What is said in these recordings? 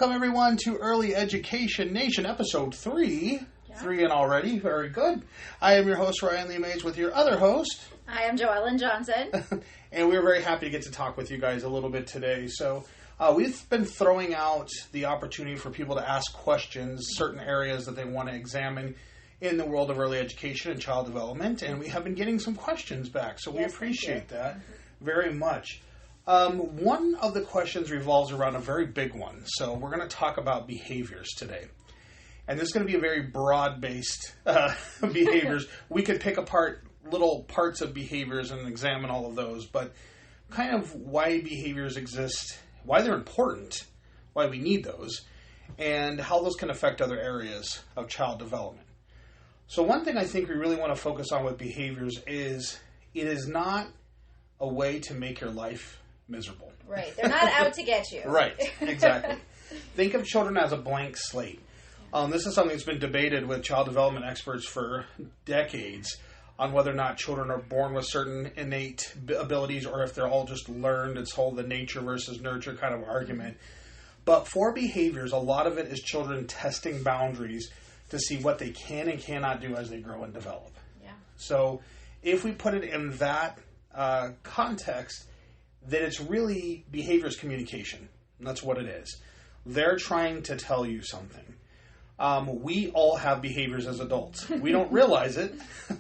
Welcome, everyone, to Early Education Nation, episode 3. Yeah. 3 in already. Very good. I am your host, Ryan Lee Mays, with your other host. I am Joellen Johnson. And we're very happy to get to talk with you guys a little bit today. So we've been throwing out the opportunity for people to ask questions, certain areas that they want to examine in the world of early education and child development. And we have been getting some questions back. So we appreciate that very much. One of the questions revolves around a very big one. So we're going to talk about behaviors today. And this is going to be a very broad-based behaviors. We could pick apart little parts of behaviors and examine all of those, but kind of why behaviors exist, why they're important, why we need those, and how those can affect other areas of child development. So one thing I think we really want to focus on with behaviors is it is not a way to make your life miserable. Right. They're not out to get you. Right. Exactly. Think of children as a blank slate. This is something that's been debated with child development experts for decades on whether or not children are born with certain innate abilities or if they're all just learned. It's whole the nature versus nurture kind of argument. But for behaviors, a lot of it is children testing boundaries to see what they can and cannot do as they grow and develop. Yeah. So if we put it in that context, then it's really behaviors communication. And that's what it is. They're trying to tell you something. We all have behaviors as adults. We don't realize it,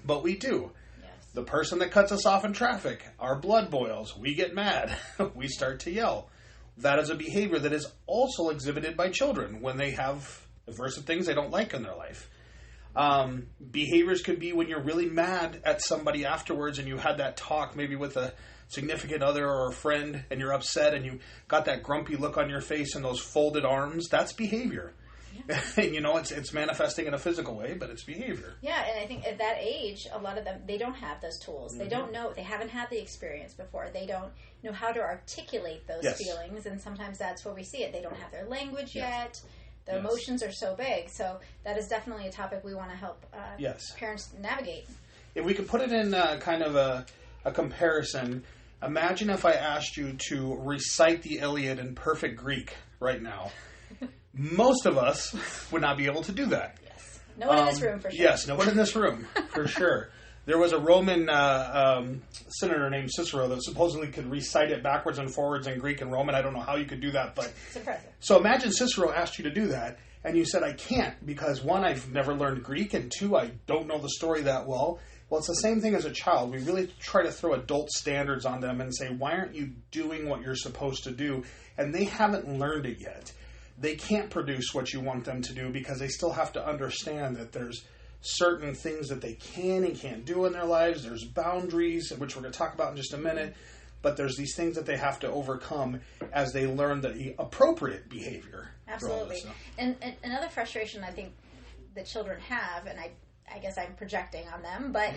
but we do. Yes. The person that cuts us off in traffic, our blood boils, we get mad, we start to yell. That is a behavior that is also exhibited by children when they have aversive things they don't like in their life. Behaviors could be when you're really mad at somebody afterwards and you had that talk maybe with a significant other or a friend and you're upset and you got that grumpy look on your face and those folded arms. That's behavior. Yeah. It's manifesting in a physical way, but it's behavior. Yeah, and I think at that age, a lot of them, they don't have those tools. They don't know, they haven't had the experience before. They don't know how to articulate those feelings, and sometimes that's where we see it. They don't have their language yet. The emotions are so big. So that is definitely a topic we want to help parents navigate. If we could put it in kind of a comparison, imagine if I asked you to recite the Iliad in perfect Greek right now. Most of us would not be able to do that. Yes. No one in this room, for sure. Yes, no one in this room, for sure. There was a Roman senator named Cicero that supposedly could recite it backwards and forwards in Greek and Roman. I don't know how you could do that, but it's impressive. So imagine Cicero asked you to do that, and you said, I can't, because one, I've never learned Greek, and two, I don't know the story that well. Well, it's the same thing as a child. We really try to throw adult standards on them and say, why aren't you doing what you're supposed to do? And they haven't learned it yet. They can't produce what you want them to do because they still have to understand that there's certain things that they can and can't do in their lives. There's boundaries, which we're going to talk about in just a minute. But there's these things that they have to overcome as they learn the appropriate behavior. Absolutely. And another frustration I think that children have, and I guess I'm projecting on them, but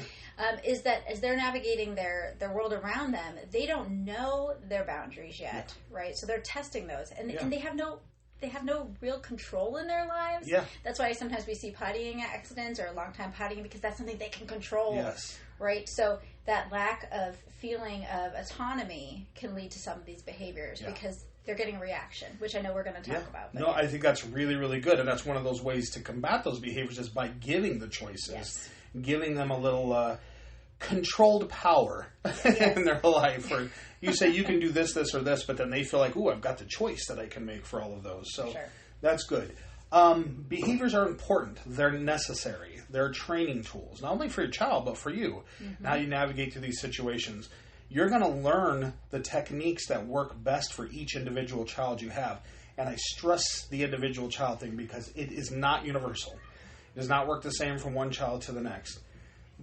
is that as they're navigating their world around them, they don't know their boundaries yet, right? So they're testing those, and they have no real control in their lives. Yeah. That's why sometimes we see pottying accidents or long time pottying, because that's something they can control. Yes. Right? So that lack of feeling of autonomy can lead to some of these behaviors because they're getting a reaction, which I know we're going to talk about. No, I think that's really, really good. And that's one of those ways to combat those behaviors is by giving the choices, giving them a little controlled power in their life. Or you say you can do this, this, or this, but then they feel like, ooh, I've got the choice that I can make for all of those. So that's good. Behaviors are important. They're necessary. They're training tools, not only for your child, but for you. And how you navigate through these situations. You're going to learn the techniques that work best for each individual child you have. And I stress the individual child thing because it is not universal. It does not work the same from one child to the next.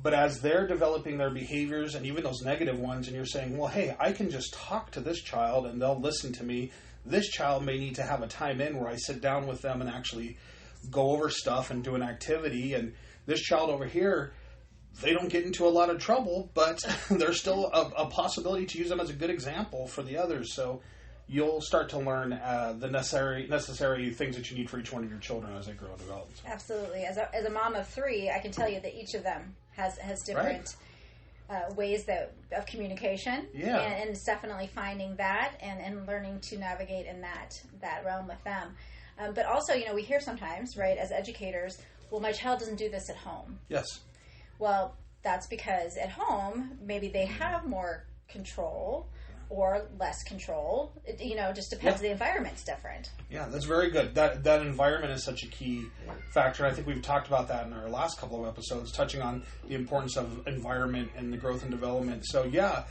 But as they're developing their behaviors and even those negative ones, and you're saying, well, hey, I can just talk to this child and they'll listen to me. This child may need to have a time in where I sit down with them and actually go over stuff and do an activity. And this child over here, they don't get into a lot of trouble, but there's still a possibility to use them as a good example for the others. So you'll start to learn the necessary things that you need for each one of your children as they grow and develop. Absolutely. As a mom of 3, I can tell you that each of them has different ways of communication. Yeah. And it's definitely finding that and learning to navigate in that realm with them. But also, we hear sometimes, right, as educators, well, my child doesn't do this at home. Yes. Well, that's because at home, maybe they have more control or less control. It, just depends. The environment's different. Yeah, that's very good. That environment is such a key factor. I think we've talked about that in our last couple of episodes, touching on the importance of environment and the growth and development. So, yeah,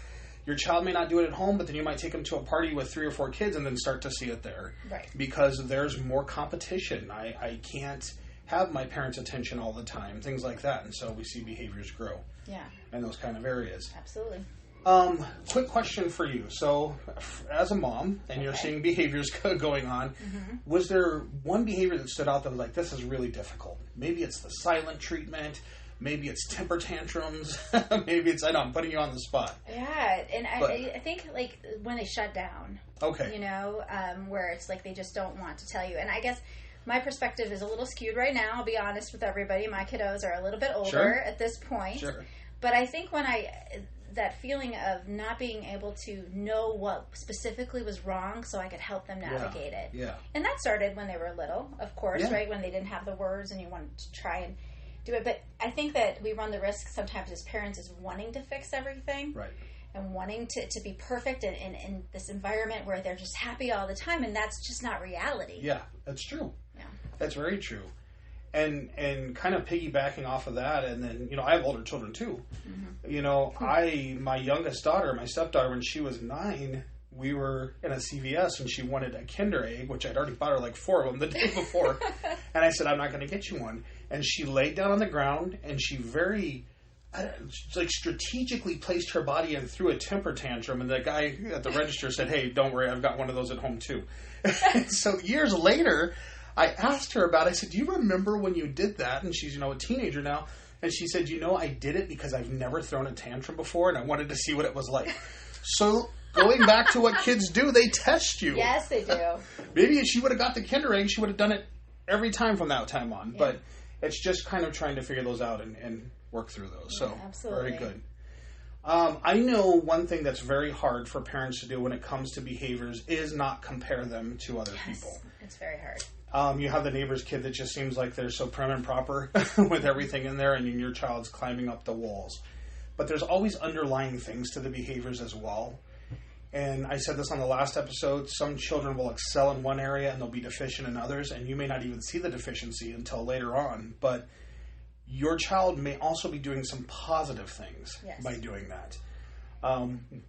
your child may not do it at home, but then you might take them to a party with 3 or 4 kids and then start to see it there. Right. Because there's more competition. I can't have my parents' attention all the time, things like that. And so we see behaviors grow in those kind of areas. Absolutely. Quick question for you. So, as a mom, and you're seeing behaviors going on, was there one behavior that stood out that was like, this is really difficult? Maybe it's the silent treatment. Maybe it's temper tantrums. Maybe it's, I know, I'm putting you on the spot. Yeah, and I think, like, when they shut down. Okay. Where it's like they just don't want to tell you. And I guess my perspective is a little skewed right now. I'll be honest with everybody. My kiddos are a little bit older at this point. Sure. But I think that feeling of not being able to know what specifically was wrong so I could help them navigate it. Yeah. And that started when they were little, of course, right? When they didn't have the words and you wanted to try and do it. But I think that we run the risk sometimes as parents is wanting to fix everything. Right. And wanting to be perfect in this environment where they're just happy all the time. And that's just not reality. Yeah, that's true. Yeah. That's very true. And kind of piggybacking off of that, and then, I have older children too. My youngest daughter, my stepdaughter, when she was 9, we were in a CVS and she wanted a Kinder Egg, which I'd already bought her like 4 of them the day before. And I said, I'm not going to get you one. And she laid down on the ground and she strategically placed her body and threw a temper tantrum. And the guy at the register said, hey, don't worry, I've got one of those at home too. So years later, I asked her about it. I said, do you remember when you did that? And she's, a teenager now. And she said, I did it because I've never thrown a tantrum before and I wanted to see what it was like. So going back to what kids do, they test you. Yes, they do. Maybe if she would have got the Kinder Egg, she would have done it every time from that time on. Yeah. But it's just kind of trying to figure those out and work through those. So absolutely. Very good. I know one thing that's very hard for parents to do when it comes to behaviors is not compare them to other people. It's very hard. You have the neighbor's kid that just seems like they're so prim and proper with everything in there, and your child's climbing up the walls. But there's always underlying things to the behaviors as well. And I said this on the last episode, some children will excel in one area and they'll be deficient in others, and you may not even see the deficiency until later on. But your child may also be doing some positive things by doing that.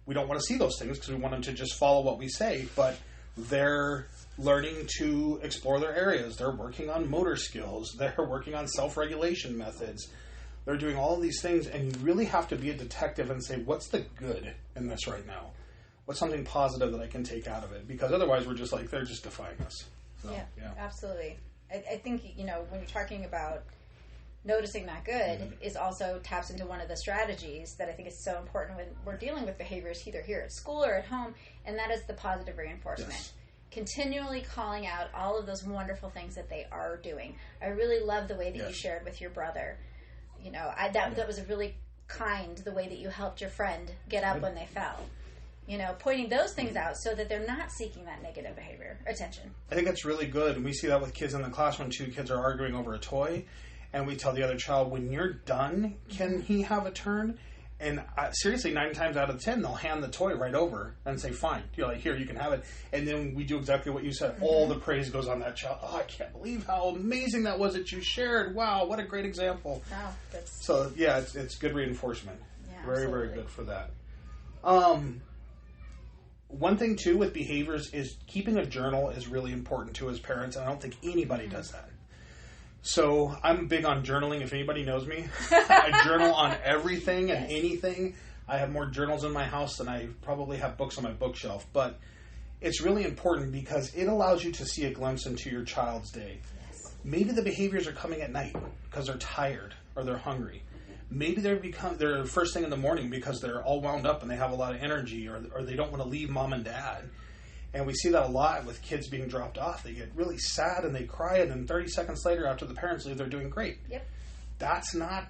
We don't want to see those things because we want them to just follow what we say, but they're learning to explore their areas. They're working on motor skills. They're working on self-regulation methods. They're doing all of these things, and you really have to be a detective and say, what's the good in this right now? What's something positive that I can take out of it? Because otherwise we're just like, they're just defying us. So, yeah, absolutely. I think, when you're talking about noticing that good is also taps into one of the strategies that I think is so important when we're dealing with behaviors either here at school or at home, and that is the positive reinforcement. Yes. Continually calling out all of those wonderful things that they are doing. I really love the way that you shared with your brother. That was a really kind, the way that you helped your friend get up when they fell. Pointing those things out so that they're not seeking that negative behavior attention. I think that's really good. And we see that with kids in the class when 2 kids are arguing over a toy. And we tell the other child, when you're done, can he have a turn? And seriously, 9 times out of 10, they'll hand the toy right over and say, fine, here, you can have it. And then we do exactly what you said. All the praise goes on that child. Oh, I can't believe how amazing that was that you shared. Wow, what a great example. Wow, so, yeah, it's good reinforcement. Yeah, very, absolutely. very good for that. One thing, too, with behaviors is keeping a journal is really important, too, as parents. And I don't think anybody does that. So I'm big on journaling. If anybody knows me, I journal on everything and anything. I have more journals in my house than I probably have books on my bookshelf. But it's really important because it allows you to see a glimpse into your child's day. Yes. Maybe the behaviors are coming at night because they're tired or they're hungry. Maybe they're first thing in the morning because they're all wound up and they have a lot of energy or they don't want to leave mom and dad. And we see that a lot with kids being dropped off. They get really sad and they cry, and then 30 seconds later, after the parents leave, they're doing great. Yep. That's not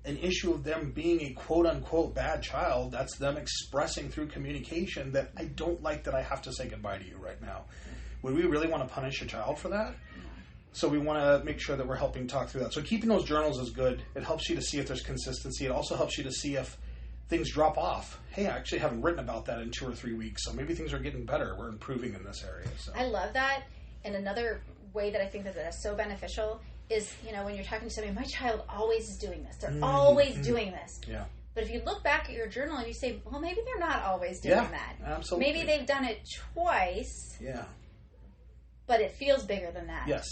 an issue of them being a quote-unquote bad child. That's them expressing through communication that I don't like that I have to say goodbye to you right now. Would we really want to punish a child for that? So we want to make sure that we're helping talk through that. So keeping those journals is good. It helps you to see if there's consistency. It also helps you to see if things drop off. Hey, I actually haven't written about that in 2 or 3 weeks, so maybe things are getting better. We're improving in this area. So. I love that. And another way that I think that is so beneficial is, when you're talking to somebody, my child always is doing this. They're always doing this. Yeah. But if you look back at your journal and you say, well, maybe they're not always doing that. Absolutely. Maybe they've done it twice. Yeah. But it feels bigger than that. Yes.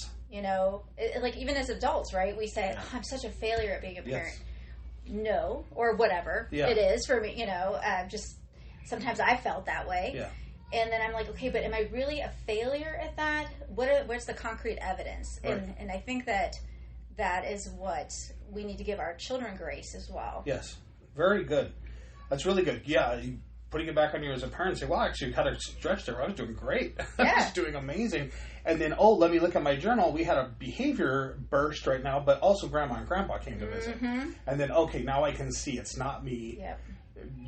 Like even as adults, right? We say, I'm such a failure at being a parent. Yes. No, or whatever it is for me, just sometimes I felt that way. Yeah. And then I'm like, okay, but am I really a failure at that? What's the concrete evidence? Right. And I think that is what we need to give our children grace as well. Yes. Very good. That's really good. Yeah. Putting it back on you as a parent and say, well, actually, you had a stretch there. I was doing great. Yeah. I was doing amazing. And then, let me look at my journal. We had a behavior burst right now, but also Grandma and Grandpa came to visit. And then, okay, now I can see it's not me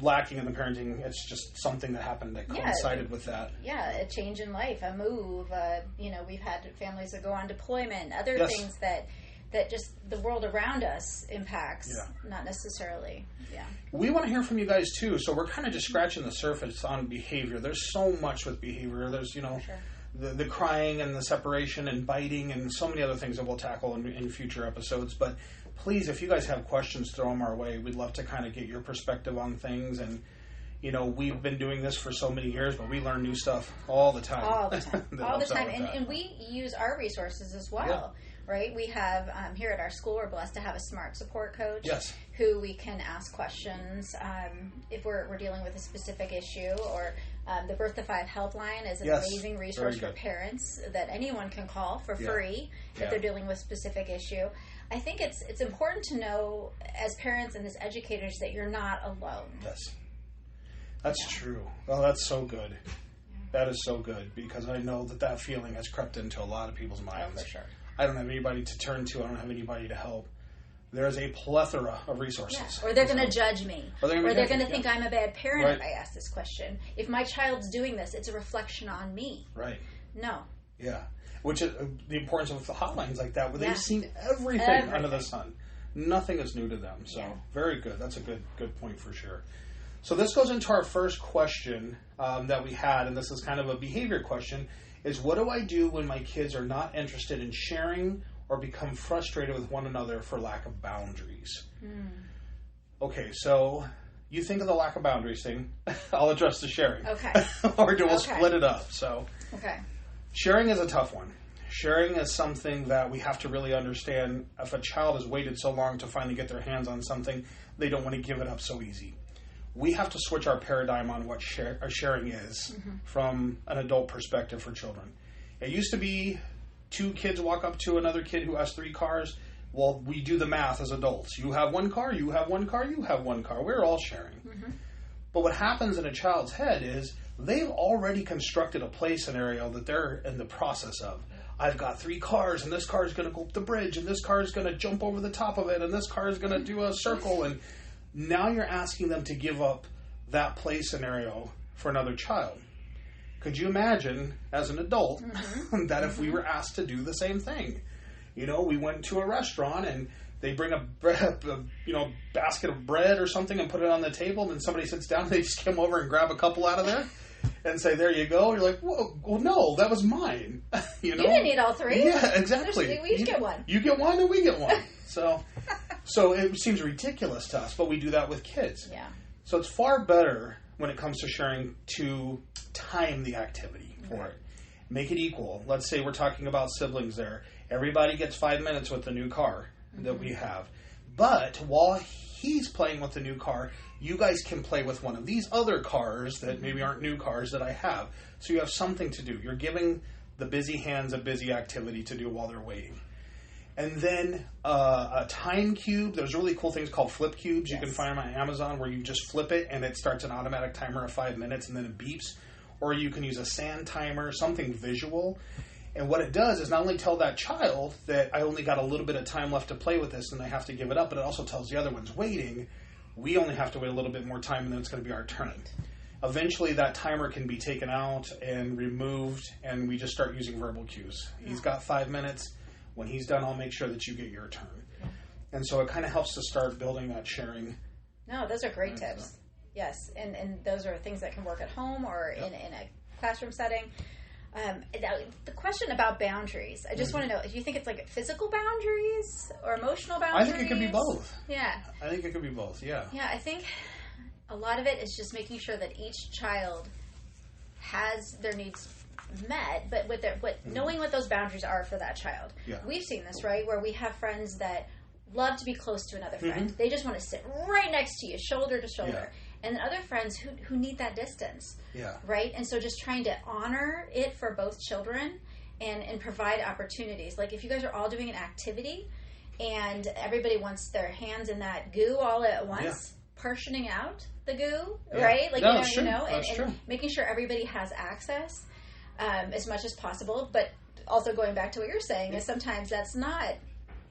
lacking in the parenting. It's just something that happened that coincided with that. Yeah, a change in life, a move. We've had families that go on deployment, other things that just the world around us impacts, not necessarily. Yeah. We want to hear from you guys too. So we're kind of just scratching the surface on behavior. There's so much with behavior. There's, the crying and the separation and biting and so many other things that we'll tackle in future episodes. But please, if you guys have questions, throw them our way. We'd love to kind of get your perspective on things. And, we've been doing this for so many years, but we learn new stuff all the time. All the time. all the time. And we use our resources as well. Yeah. Right? We have, here at our school, we're blessed to have a smart support coach who we can ask questions if we're dealing with a specific issue, or the Birth to 5 helpline is an amazing resource for parents that anyone can call for free if they're dealing with a specific issue. I think it's important to know as parents and as educators that you're not alone. Yes. That's true. Well, that's so good. Yeah. That is so good, because I know that feeling has crept into a lot of people's minds. Oh, for sure. I don't have anybody to turn to. I don't have anybody to help. There's a plethora of resources. Yeah. Or they're going to judge me. Or they're going to think I'm a bad parent if I ask this question. If my child's doing this, it's a reflection on me. Right. No. Yeah. Which is the importance of the hotlines like that, where they've seen everything under the sun. Nothing is new to them. So very good. That's a good point for sure. So this goes into our first question that we had, and this is kind of a behavior question, is what do I do when my kids are not interested in sharing or become frustrated with one another for lack of boundaries? Okay, so you think of the lack of boundaries thing. I'll address the sharing. Okay. Or we'll split it up. So okay. Sharing is a tough one. Sharing is something that we have to really understand. If a child has waited so long to finally get their hands on something, they don't want to give it up so easy. We have to switch our paradigm on what sharing is from an adult perspective for children. It used to be 2 kids walk up to another kid who has 3 cars. Well, we do the math as adults. You have 1 car, you have 1 car, you have 1 car. We're all sharing. But what happens in a child's head is they've already constructed a play scenario that they're in the process of. I've got 3 cars, and this car is going to go up the bridge, and this car is going to jump over the top of it, and this car is going to do a circle, and now you're asking them to give up that play scenario for another child. Could you imagine, as an adult, that if we were asked to do the same thing? We went to a restaurant and they bring a basket of bread or something and put it on the table, and then somebody sits down and they just come over and grab a couple out of there and say, there you go. You're like, whoa, well, no, that was mine. You didn't eat all 3. Yeah, exactly. We each get 1. You get 1 and we get 1. So it seems ridiculous to us, but we do that with kids. Yeah. So it's far better when it comes to sharing to time the activity for it. Make it equal. Let's say we're talking about siblings there. Everybody gets 5 minutes with the new car that we have. But while he's playing with the new car, you guys can play with one of these other cars that maybe aren't new cars that I have. So you have something to do. You're giving the busy hands a busy activity to do while they're waiting. And then a time cube. There's really cool things called flip cubes. You can find them on Amazon where you just flip it and it starts an automatic timer of 5 minutes and then it beeps. Or you can use a sand timer, something visual. And what it does is not only tell that child that I only got a little bit of time left to play with this and I have to give it up, but it also tells the other ones waiting, we only have to wait a little bit more time and then it's going to be our turn. eventually that timer can be taken out and removed, and we just start using verbal cues. He's got 5 minutes. When he's done, I'll make sure that you get your turn. Yeah. And so it kind of helps to start building that sharing. No, those are great tips. Yes, and those are things that can work at home or in a classroom setting. The question about boundaries, I just want to know, do you think it's like physical boundaries or emotional boundaries? I think it could be both. Yeah. I think it could be both, yeah. Yeah, I think a lot of it is just making sure that each child has their needs met, but with knowing what those boundaries are for that child. Yeah. We've seen this, right, where we have friends that love to be close to another friend. They just want to sit right next to you, shoulder to shoulder. Yeah. And then other friends who need that distance. Yeah. Right? And so just trying to honor it for both children and provide opportunities. Like if you guys are all doing an activity and everybody wants their hands in that goo all at once, portioning out the goo, right? Like, no, and making sure everybody has access as much as possible. But also going back to what you're saying is sometimes that's not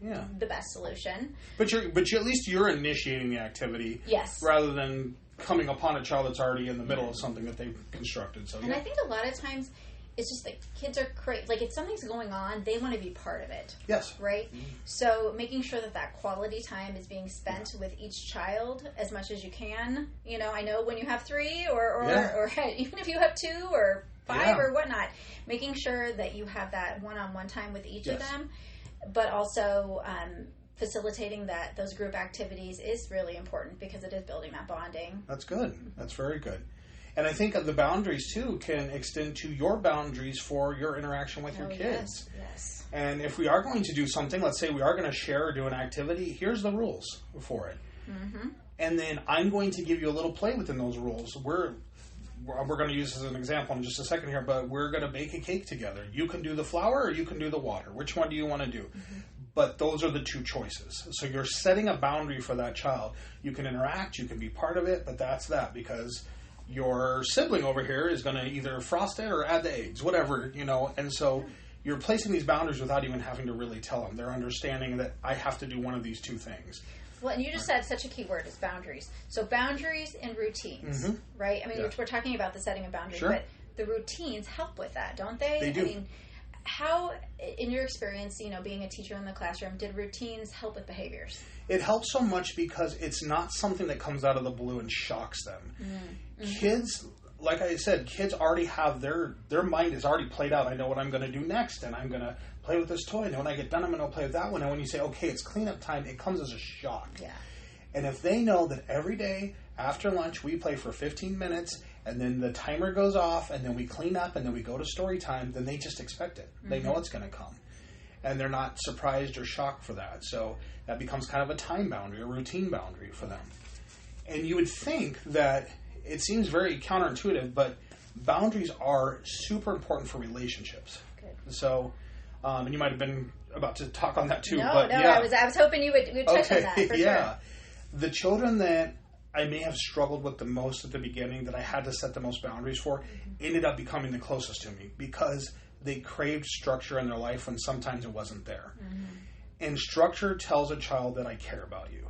the best solution. But at least you're initiating the activity. Yes. Rather than coming upon a child that's already in the middle of something that they've constructed. So, and I think a lot of times it's just that kids are crazy. Like if something's going on, they want to be part of it. Yes. Right? Mm-hmm. So making sure that quality time is being spent with each child as much as you can. You know, I know when you have 3 or even if you have 2 or 5 or whatnot, making sure that you have that one-on-one time with each of them, but also facilitating those group activities is really important because it is building that bonding. That's good. That's very good. And I think the boundaries, too, can extend to your boundaries for your interaction with your kids. Yes. And if we are going to do something, let's say we are going to share or do an activity, here's the rules for it. Mm-hmm. And then I'm going to give you a little play within those rules. We're going to use this as an example in just a second here, but we're going to bake a cake together. You can do the flour or you can do the water. Which one do you want to do? Mm-hmm. But those are the 2 choices. So you're setting a boundary for that child. You can interact, you can be part of it, but that's that because your sibling over here is going to either frost it or add the eggs, whatever, And so you're placing these boundaries without even having to really tell them. They're understanding that I have to do one of these 2 things. Well, and you just said such a key word is boundaries. So boundaries and routines, right? I mean, we're talking about the setting of boundaries, but the routines help with that, don't they? They do. I mean, how, in your experience, being a teacher in the classroom, did routines help with behaviors? It helps so much because it's not something that comes out of the blue and shocks them. Mm-hmm. Kids, like I said, kids already have their mind is already played out. I know what I'm going to do next, and I'm going to play with this toy, and when I get done, I'm going to play with that one. And when you say, okay, it's cleanup time, it comes as a shock. Yeah. And if they know that every day after lunch we play for 15 minutes, and then the timer goes off, and then we clean up, and then we go to story time, then they just expect it. Mm-hmm. They know it's going to come. And they're not surprised or shocked for that. So that becomes kind of a time boundary, a routine boundary for them. And you would think that it seems very counterintuitive, but boundaries are super important for relationships. Good. So, and you might have been about to talk on that too. I was hoping you would touch on that for sure. The children that I may have struggled with the most at the beginning, that I had to set the most boundaries for, ended up becoming the closest to me because they craved structure in their life when sometimes it wasn't there. Mm-hmm. And structure tells a child that I care about you.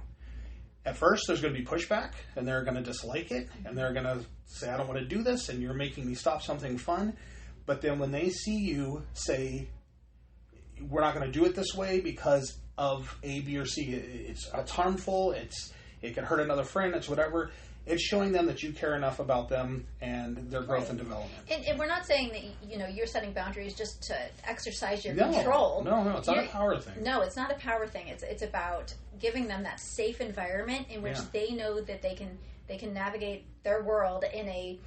At first, there's going to be pushback, and they're going to dislike it, and they're going to say, I don't want to do this, and you're making me stop something fun. But then when they see you say, we're not going to do it this way because of A, B, or C, it's harmful, it can hurt another friend, it's whatever. It's showing them that you care enough about them and their growth and development. And we're not saying that you're setting boundaries just to exercise your control. No, it's not a power thing. No, it's not a power thing. It's about giving them that safe environment in which they know that they can navigate their world in a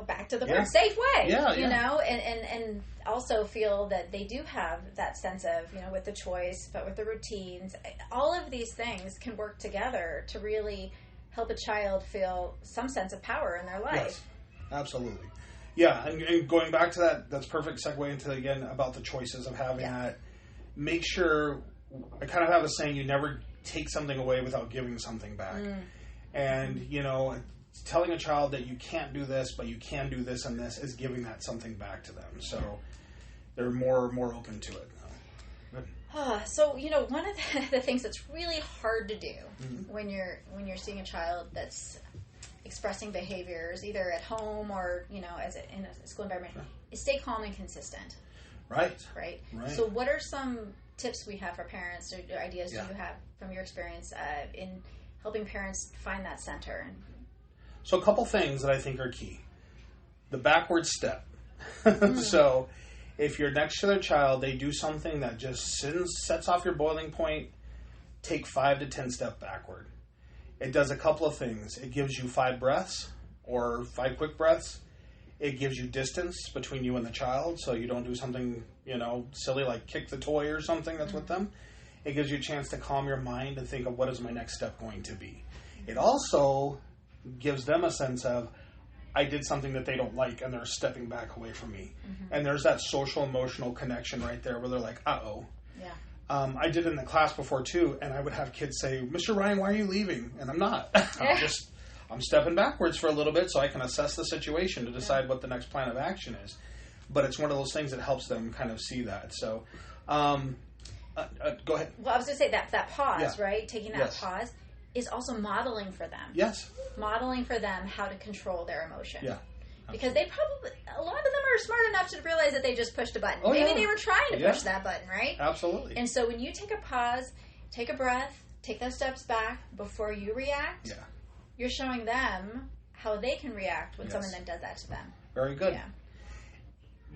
back to the word safe way. And also feel that they do have that sense of with the choice, but with the routines, all of these things can work together to really help a child feel some sense of power in their life. Yes, absolutely. Yeah, and going back to that, that's perfect segue into, again, about the choices of having that. Make sure, I kind of have a saying, you never take something away without giving something back. And, telling a child that you can't do this, but you can do this and this is giving that something back to them. So they're more open to it. So one of the things that's really hard to do when you're seeing a child that's expressing behaviors, either at home or, in a school environment, is stay calm and consistent. Right. So what are some tips we have for parents or ideas you have from your experience in helping parents find that center? So a couple things that I think are key. The backward step. So if you're next to their child, they do something that just sets off your boiling point, take 5 to 10 steps backward. It does a couple of things. It gives you 5 breaths or 5 quick breaths. It gives you distance between you and the child, so you don't do something, silly like kick the toy or something that's with them. It gives you a chance to calm your mind and think of what is my next step going to be. It also gives them a sense of, I did something that they don't like, and they're stepping back away from me. And there's that social emotional connection right there where they're like, uh-oh. Yeah. I did it in the class before too, and I would have kids say, Mr. Ryan, why are you leaving? And I'm not. I'm stepping backwards for a little bit so I can assess the situation to decide what the next plan of action is. But it's one of those things that helps them kind of see that. So, go ahead. Well, I was going to say that pause, right? Taking that pause is also modeling for them. Yes. Modeling for them how to control their emotion. Yeah. Because they probably, a lot of them are smart enough to realize that they just pushed a button. Maybe they were trying to push that button, right? Absolutely. And so when you take a pause, take a breath, take those steps back before you react, you're showing them how they can react when someone then does that to them. Very good. Yeah.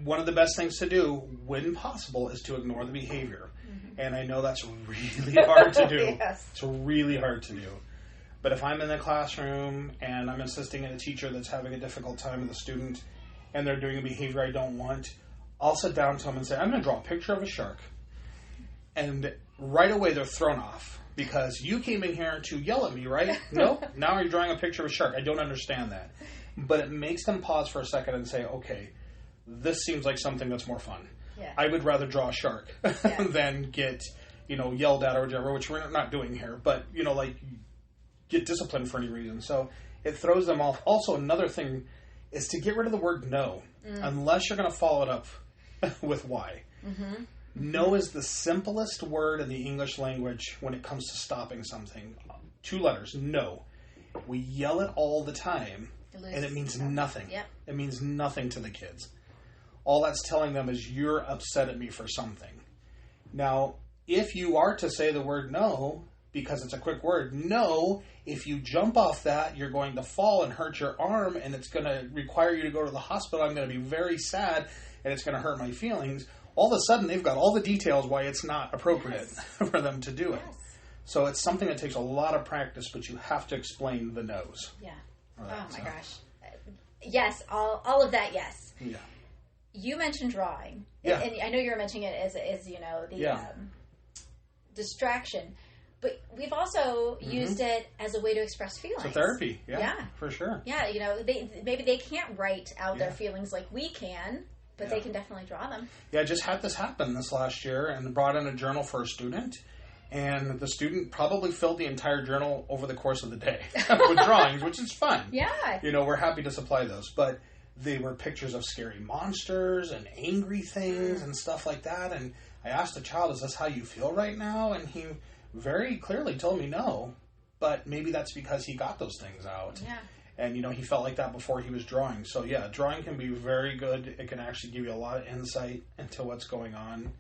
One of the best things to do, when possible, is to ignore the behavior. And I know that's really hard to do. It's really hard to do. But if I'm in the classroom and I'm assisting a teacher that's having a difficult time with a student and they're doing a behavior I don't want, I'll sit down to them and say, I'm going to draw a picture of a shark. And right away they're thrown off because you came in here to yell at me, right? No, now you're drawing a picture of a shark. I don't understand that. But it makes them pause for a second and say, okay, this seems like something that's more fun. Yeah. I would rather draw a shark than get, yelled at or whatever, which we're not doing here. But, get disciplined for any reason. So it throws them off. Also, another thing is to get rid of the word no, unless you're going to follow it up with why. No is the simplest word in the English language when it comes to stopping something. 2 letters, no. We yell it all the time, and it means nothing. Yep. It means nothing to the kids. All that's telling them is you're upset at me for something. Now, if you are to say the word no, because it's a quick word, no, if you jump off that, you're going to fall and hurt your arm, and it's going to require you to go to the hospital. I'm going to be very sad, and it's going to hurt my feelings. All of a sudden, they've got all the details why it's not appropriate for them to do it. So it's something that takes a lot of practice, but you have to explain the no's. Yeah. Right, oh, my gosh. Yes, all of that, yes. Yeah. You mentioned drawing. Yeah. And I know you were mentioning it as the distraction. But we've also used it as a way to express feelings. It's a therapy, for sure. Yeah, maybe they can't write out their feelings like we can, but they can definitely draw them. Yeah, I just had this happen this last year and brought in a journal for a student. And the student probably filled the entire journal over the course of the day with drawings, which is fun. Yeah. We're happy to supply those. But they were pictures of scary monsters and angry things and stuff like that. And I asked the child, is this how you feel right now? And he very clearly told me no, but maybe that's because he got those things out. Yeah. And, he felt like that before he was drawing. So, drawing can be very good. It can actually give you a lot of insight into what's going on.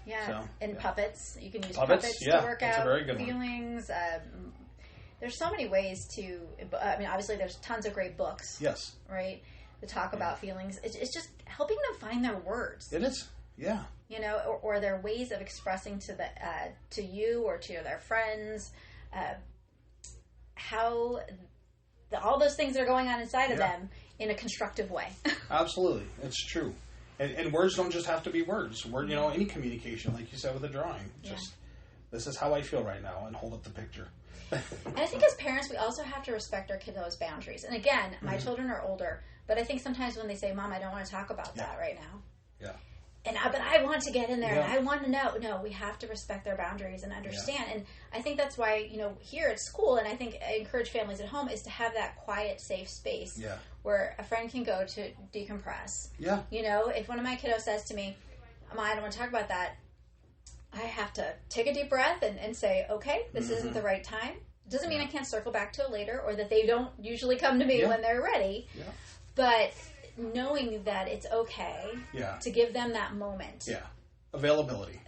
Yeah, so, and puppets. You can use puppets to work out feelings. There's so many ways to, obviously there's tons of great books. Yes. Right? To talk about feelings. It's just helping them find their words. It is, yeah. Or their ways of expressing to you or to their friends how all those things that are going on inside of them in a constructive way. Absolutely, it's true. And words don't just have to be words. Any communication, like you said with a drawing. Just, this is how I feel right now, and hold up the picture. And I think as parents, we also have to respect our kiddos' boundaries. And again, my children are older, but I think sometimes when they say, Mom, I don't want to talk about that right now. Yeah. But I want to get in there, and I want to know. No, we have to respect their boundaries and understand. Yeah. And I think that's why, here at school, and I think I encourage families at home, is to have that quiet, safe space where a friend can go to decompress. Yeah. If one of my kiddos says to me, Mom, I don't want to talk about that, I have to take a deep breath and say, okay, this isn't the right time. Doesn't mean I can't circle back to it later, or that they don't usually come to me Yeah. when they're ready. Yeah. But knowing that it's okay to give them that moment. Yeah. Availability.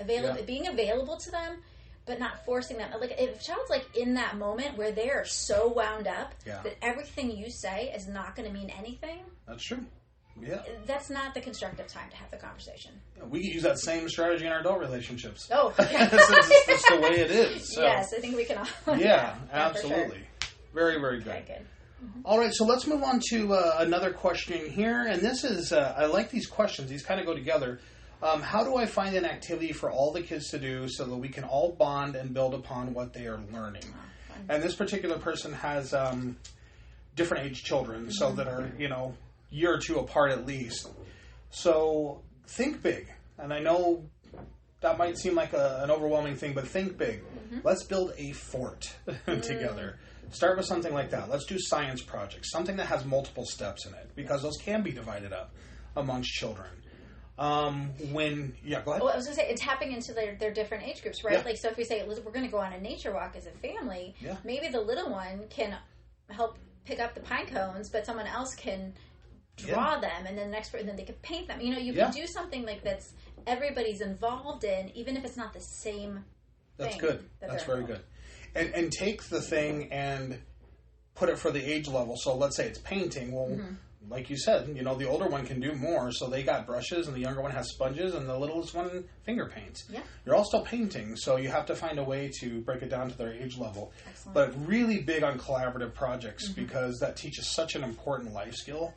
Being available to them, but not forcing them. Like, if a child's like in that moment where they are so wound up that everything you say is not going to mean anything. That's true. Yeah. That's not the constructive time to have the conversation. We could use that same strategy in our adult relationships. Oh, yeah. That's the way it is. So. Yes, I think we can all. Yeah, absolutely. Sure. Very, very good. Very good. Mm-hmm. All right, so let's move on to another question here. And this is, I like these questions. These kind of go together. How do I find an activity for all the kids to do so that we can all bond and build upon what they are learning? And this particular person has different age children, so that are, year or two apart at least. So think big. And I know that might seem like an overwhelming thing, but think big. Mm-hmm. Let's build a fort together. Start with something like that. Let's do science projects, something that has multiple steps in it, because those can be divided up amongst children. Go ahead. Well, I was going to say, tapping into their different age groups, right? Yeah. Like, so if we say, we're going to go on a nature walk as a family, maybe the little one can help pick up the pine cones, but someone else can draw them, and then the next person, then they could paint them. You can do something like that's everybody's involved in, even if it's not the same That's thing. Good. That's very good. And take the thing and put it for the age level. So let's say it's painting. Well, like you said, the older one can do more. So they got brushes, and the younger one has sponges, and the littlest one finger paints. Yeah. You're all still painting, so you have to find a way to break it down to their age level. Excellent. But really big on collaborative projects, because that teaches such an important life skill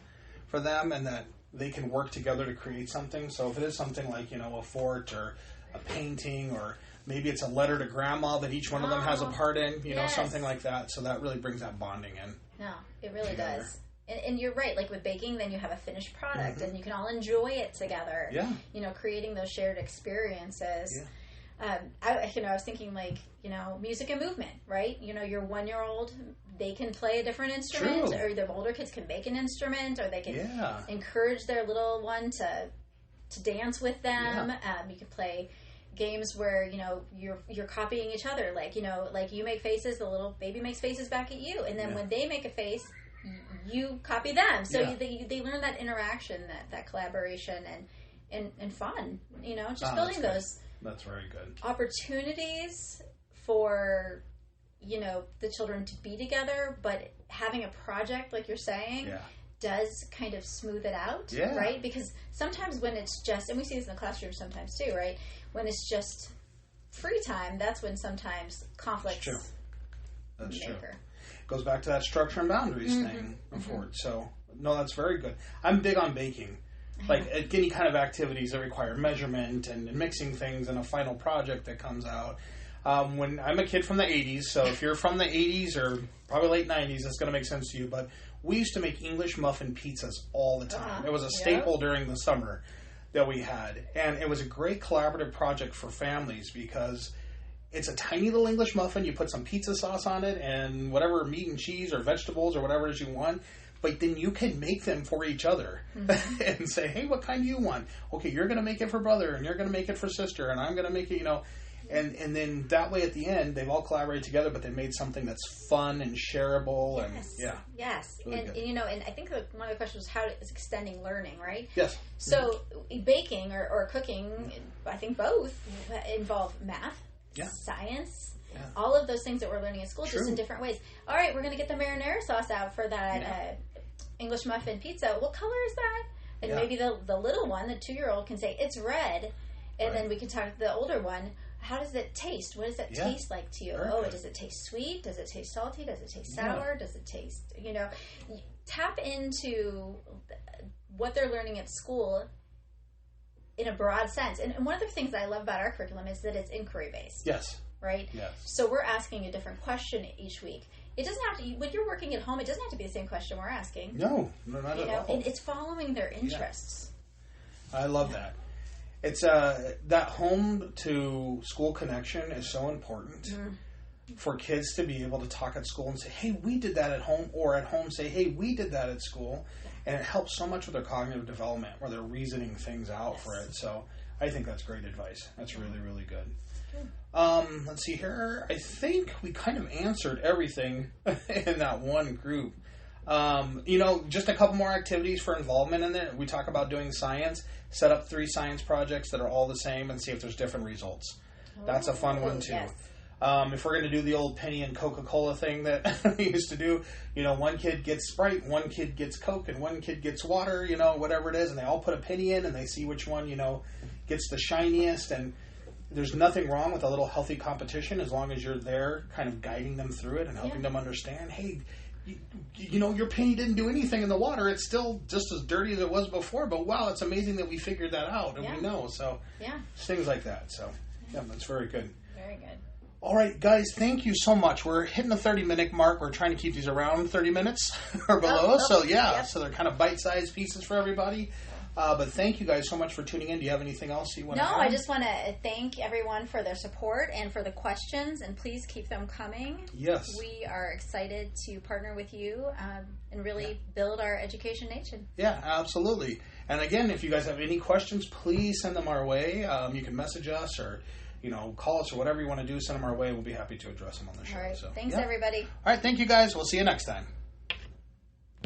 for them, and that they can work together to create something. So if it is something like, a fort or a painting, or maybe it's a letter to grandma that each one of them has a part in, something like that. So that really brings that bonding in. No, it really does. And you're right, like with baking, then you have a finished product, and you can all enjoy it together. Yeah. Creating those shared experiences. Yeah. I was thinking music and movement, right? Your 1-year-old, they can play a different instrument, or the older kids can make an instrument, or they can encourage their little one to dance with them. Yeah. You can play games where you're copying each other, like you make faces, the little baby makes faces back at you, and then when they make a face, you copy them. So they learn that interaction, that collaboration, and fun. Just building those. That's very good. Opportunities for the children to be together, but having a project, like you're saying, does kind of smooth it out, right? Because sometimes when it's just, and we see this in the classroom sometimes too, right? When it's just free time, that's when sometimes conflicts. That's true. Goes back to that structure and boundaries thing before. So, no, that's very good. I'm big on baking. Like, any kind of activities that require measurement and mixing things in a final project that comes out. When I'm a kid from the 80s, so if you're from the 80s or probably late 90s, that's going to make sense to you. But we used to make English muffin pizzas all the time. It was a staple during the summer that we had. And it was a great collaborative project for families, because it's a tiny little English muffin. You put some pizza sauce on it and whatever meat and cheese or vegetables or whatever it is you want. But then you can make them for each other and say, hey, what kind do you want? Okay, you're going to make it for brother, and you're going to make it for sister, and I'm going to make it, And then that way at the end, they've all collaborated together, but they made something that's fun and shareable. Yes. Really and I think one of the questions was how is extending learning, right? Yes. So baking or cooking, I think both involve math, science, all of those things that we're learning at school, just in different ways. All right, we're going to get the marinara sauce out for that English muffin pizza. What color is that? And maybe the little one, the 2-year-old, can say, it's red. And then we can talk to the older one. How does it taste? What does it taste like to you? Does it taste sweet? Does it taste salty? Does it taste sour? Does it taste, tap into what they're learning at school in a broad sense. And one of the things that I love about our curriculum is that it's inquiry-based. Yes. Right? Yes. So we're asking a different question each week. It doesn't have to, when you're working at home, it doesn't have to be the same question we're asking. No, not at all. And it's following their interests. I love that. It's that home to school connection is so important for kids to be able to talk at school and say, hey, we did that at home, or at home say, hey, we did that at school. And it helps so much with their cognitive development where they're reasoning things out for it. So I think that's great advice. That's really, really good. Let's see here. I think we kind of answered everything in that one group. Just a couple more activities for involvement in there. We talk about doing science. Set up 3 science projects that are all the same and see if there's different results. That's a fun one, too. Yes. If we're going to do the old penny and Coca-Cola thing that we used to do, one kid gets Sprite, one kid gets Coke, and one kid gets water, whatever it is, and they all put a penny in and they see which one, gets the shiniest. And there's nothing wrong with a little healthy competition as long as you're there kind of guiding them through it and helping them understand, hey, your penny didn't do anything in the water. It's still just as dirty as it was before, but wow, it's amazing that we figured that out and we know. So things like that. So that's very good. Very good. All right, guys, thank you so much. We're hitting the 30-minute mark. We're trying to keep these around 30 minutes or below. So so they're kind of bite-sized pieces for everybody. But thank you guys so much for tuning in. Do you have anything else you want to add? No, I just want to thank everyone for their support and for the questions, and please keep them coming. Yes. We are excited to partner with you and really build our education nation. Yeah, absolutely. And again, if you guys have any questions, please send them our way. You can message us or call us or whatever you want to do. Send them our way. We'll be happy to address them on the show. All right. So, Thanks, everybody. All right. Thank you, guys. We'll see you next time.